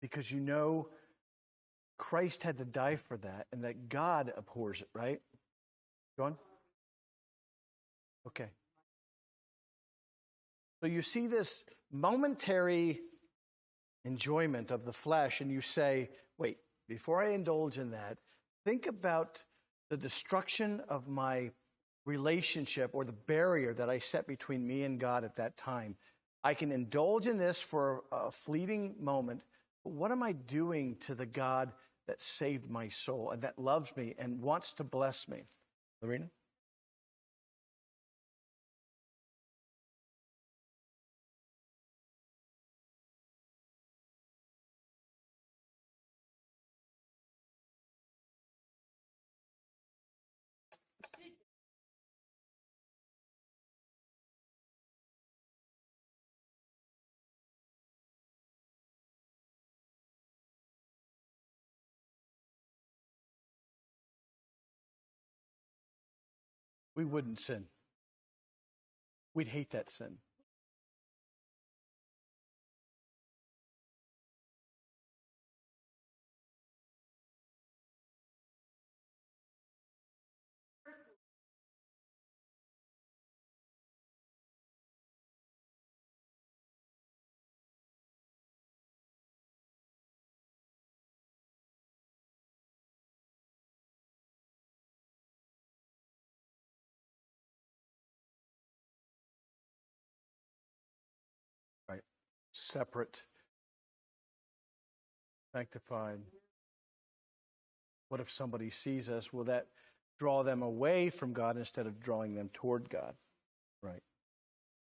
because you know Christ had to die for that and that God abhors it, right? Go on. Okay. So you see this momentary enjoyment of the flesh and you say, wait, before I indulge in that, think about the destruction of my relationship or the barrier that I set between me and God at that time. I can indulge in this for a fleeting moment, but what am I doing to the God that saved my soul and that loves me and wants to bless me? Lorena? We wouldn't sin. We'd hate that sin. Right. Separate, sanctified. What if somebody sees us? Will that draw them away from God instead of drawing them toward God? Right.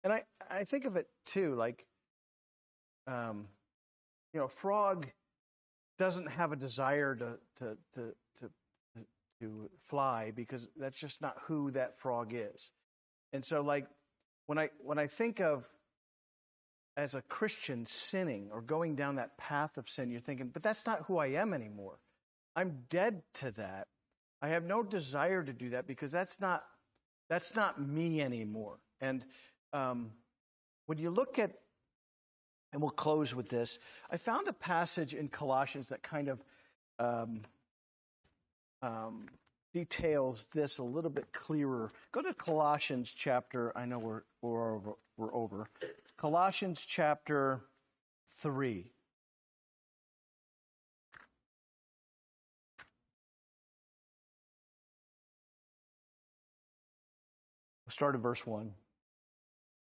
And I think of it too, like, frog doesn't have a desire to fly because that's just not who that frog is. And so, like, when I think of as a Christian sinning or going down that path of sin, you're thinking, but that's not who I am anymore. I'm dead to that. I have no desire to do that because that's not me anymore. And when you look at, and we'll close with this, I found a passage in Colossians that kind of details this a little bit clearer. Go to Colossians chapter, I know we're over. Colossians chapter 3. We'll start at verse 1.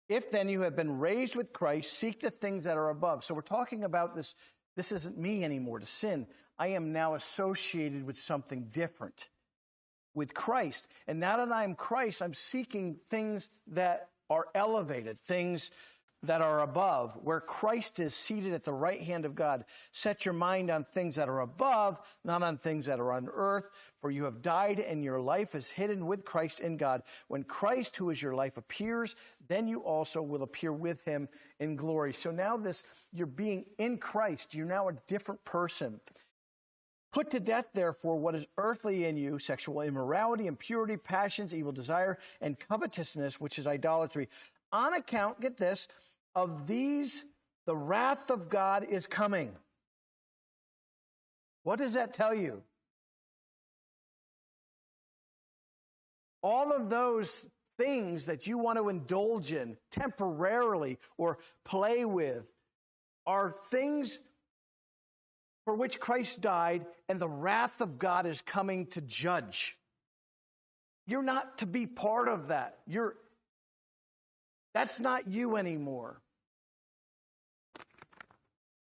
If then you have been raised with Christ, seek the things that are above. So we're talking about this. This isn't me anymore to sin. I am now associated with something different, with Christ. And now that I'm Christ, I'm seeking things that are elevated, things that are above, where Christ is seated at the right hand of God. Set your mind on things that are above, not on things that are on earth, for you have died and your life is hidden with Christ in God. When Christ, who is your life, appears, then you also will appear with him in glory. So now you're being in Christ. You're now a different person. Put to death, therefore, what is earthly in you, sexual immorality, impurity, passions, evil desire, and covetousness, which is idolatry. On account, get this, of these, the wrath of God is coming. What does that tell you? All of those things that you want to indulge in temporarily or play with are things for which Christ died, and the wrath of God is coming to judge. You're not to be part of that. That's not you anymore.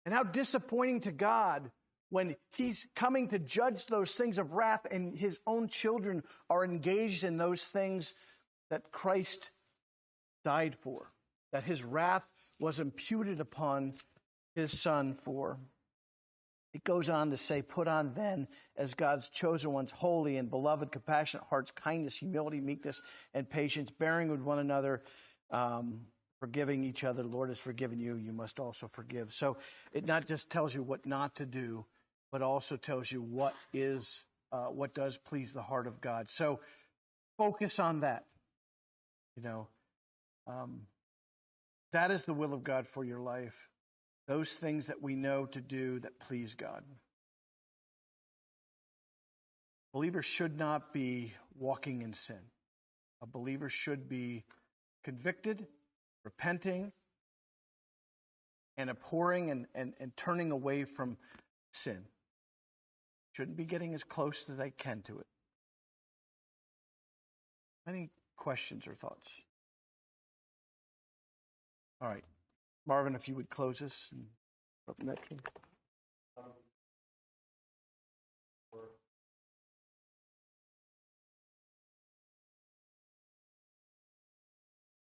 And how disappointing to God when he's coming to judge those things of wrath and his own children are engaged in those things that Christ died for, that his wrath was imputed upon his Son for. It goes on to say, put on then, as God's chosen ones, holy and beloved, compassionate hearts, kindness, humility, meekness, and patience, bearing with one another, forgiving each other. The Lord has forgiven you, you must also forgive. So it not just tells you what not to do, but also tells you what does please the heart of God. So focus on that. That is the will of God for your life. those things that we know to do that please God. Believers should not be walking in sin. A believer should be convicted, repenting, and abhorring and turning away from sin. Shouldn't be getting as close as they can to it. Any questions or thoughts? All right. Marvin, if you would close us and up next one.